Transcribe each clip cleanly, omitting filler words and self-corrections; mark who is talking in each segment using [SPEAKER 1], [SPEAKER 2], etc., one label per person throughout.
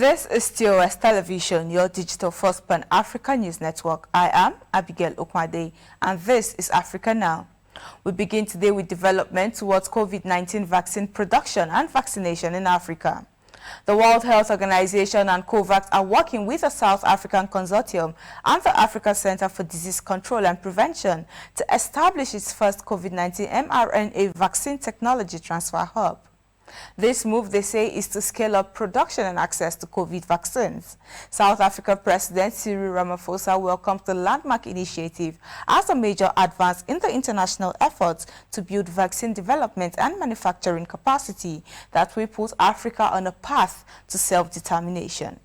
[SPEAKER 1] This is TOS Television, your digital first pan-Africa news network. I am Abigail Okwade, and this is Africa Now. We begin today with development towards COVID-19 vaccine production and vaccination in Africa. The World Health Organization and COVAX are working with the South African Consortium and the Africa Center for Disease Control and Prevention to establish its first COVID-19 mRNA vaccine technology transfer hub. This move, they say, is to scale up production and access to COVID vaccines. South Africa President Cyril Ramaphosa welcomed the landmark initiative as a major advance in the international efforts to build vaccine development and manufacturing capacity that will put Africa on a path to self-determination.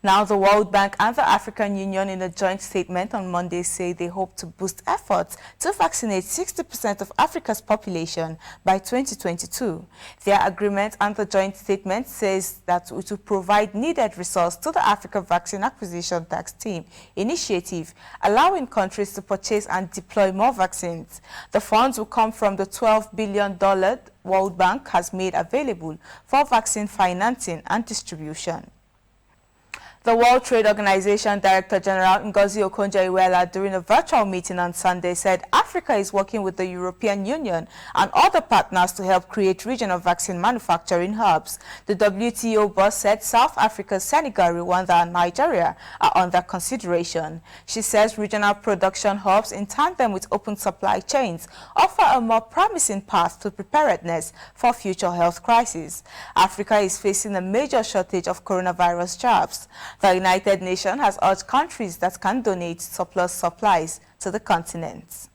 [SPEAKER 1] Now, the World Bank and the African Union in a joint statement on Monday say they hope to boost efforts to vaccinate 60% of Africa's population by 2022. Their agreement and the joint statement says that it will provide needed resources to the Africa Vaccine Acquisition Tax Team initiative, allowing countries to purchase and deploy more vaccines. The funds will come from the $12 billion World Bank has made available for vaccine financing and distribution. The World Trade Organization Director General Ngozi Okonjo-Iweala, during a virtual meeting on Sunday, said Africa is working with the European Union and other partners to help create regional vaccine manufacturing hubs. The WTO boss said South Africa, Senegal, Rwanda, and Nigeria are under consideration. She says regional production hubs in tandem with open supply chains offer a more promising path to preparedness for future health crises. Africa is facing a major shortage of coronavirus jabs. The United Nations has urged countries that can donate surplus supplies to the continent.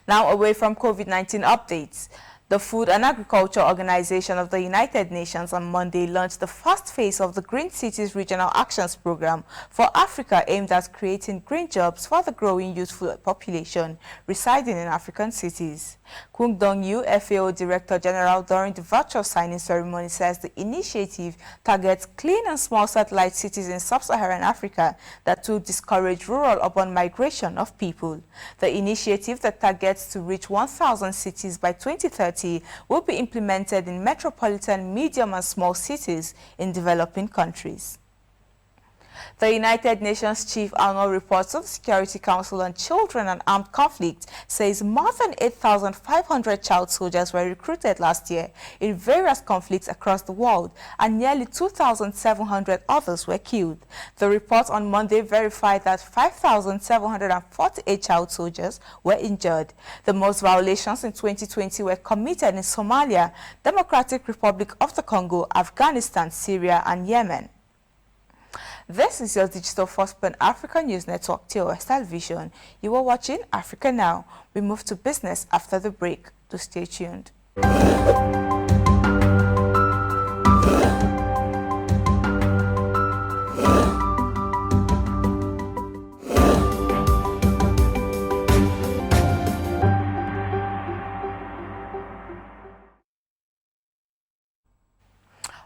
[SPEAKER 1] Now, away from COVID-19 updates, the Food and Agriculture Organization of the United Nations on Monday launched the first phase of the Green Cities Regional Actions Program for Africa, aimed at creating green jobs for the growing youthful population residing in African cities. Kung Dong-Yu, FAO Director General, during the virtual signing ceremony, says the initiative targets clean and small satellite cities in sub-Saharan Africa that will discourage rural-urban migration of people. The initiative, that targets to reach 1,000 cities by 2030, will be implemented in metropolitan, medium and small cities in developing countries. The United Nations Chief Annual Report to the Security Council on Children and Armed Conflict says more than 8,500 child soldiers were recruited last year in various conflicts across the world, and nearly 2,700 others were killed. The report on Monday verified that 5,748 child soldiers were injured. The most violations in 2020 were committed in Somalia, Democratic Republic of the Congo, Afghanistan, Syria, and Yemen. This is your digital first pan-African news network, TOS Television. You are watching Africa Now. We move to business after the break. To stay tuned.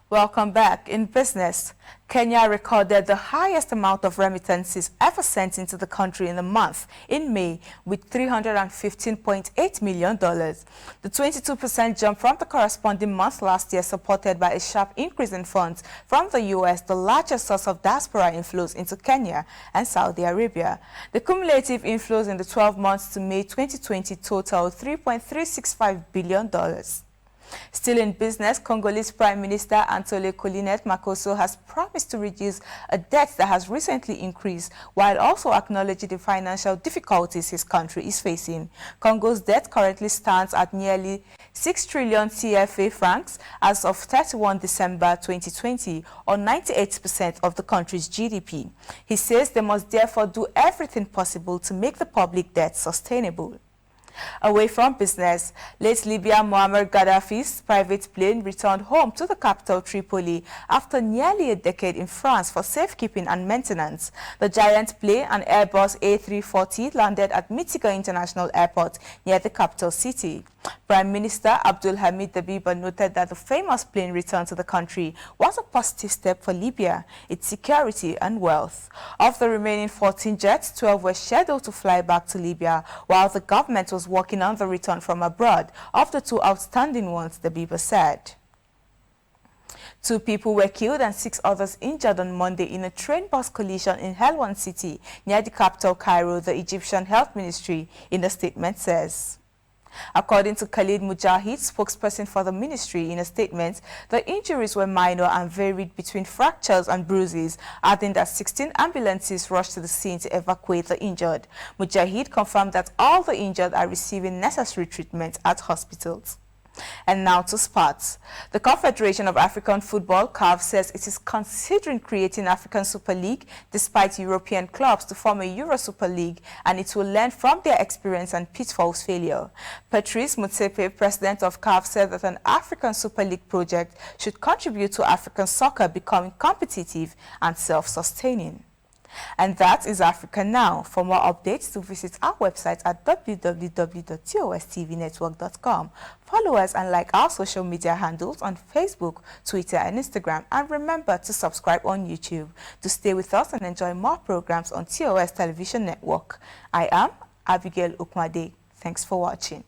[SPEAKER 1] Welcome back. In business, Kenya recorded the highest amount of remittances ever sent into the country in a month in May, with $315.8 million. The 22% jump from the corresponding month last year, supported by a sharp increase in funds from the U.S., the largest source of diaspora inflows into Kenya and Saudi Arabia. The cumulative inflows in the 12 months to May 2020 total $3.365 billion. Still in business, Congolese Prime Minister Antole Colinet Makoso has promised to reduce a debt that has recently increased, while also acknowledging the financial difficulties his country is facing. Congo's debt currently stands at nearly 6 trillion CFA francs as of 31 December 2020, or 98% of the country's GDP. He says they must therefore do everything possible to make the public debt sustainable. Away from business, late Libya Muammar Gaddafi's private plane returned home to the capital Tripoli after nearly a decade in France for safekeeping and maintenance. The giant plane, an Airbus A340, landed at Mitiga International Airport near the capital city. Prime Minister Abdul Hamid Dabiba noted that the famous plane return to the country was a positive step for Libya, its security and wealth. Of the remaining 14 jets, 12 were scheduled to fly back to Libya, while the government was working on the return from abroad of the 2 outstanding ones, Dabiba said. 2 people were killed and 6 others injured on Monday in a train bus collision in Helwan City, near the capital Cairo, the Egyptian Health Ministry in a statement says. According to Khalid Mujahid, spokesperson for the ministry, in a statement, the injuries were minor and varied between fractures and bruises, adding that 16 ambulances rushed to the scene to evacuate the injured. Mujahid confirmed that all the injured are receiving necessary treatment at hospitals. And now to sports. The Confederation of African Football, CAF, says it is considering creating African Super League despite European clubs to form a Euro Super League, and it will learn from their experience and pitfalls failure. Patrice Motsepe, president of CAF, said that an African Super League project should contribute to African soccer becoming competitive and self-sustaining. And that is Africa Now. For more updates, to visit our website at www.TOS TVNetwork.com. Follow us and like our social media handles on Facebook, Twitter and Instagram. And remember to subscribe on YouTube to stay with us and enjoy more programs on TOS Television Network. I am Abigail Ukmade. Thanks for watching.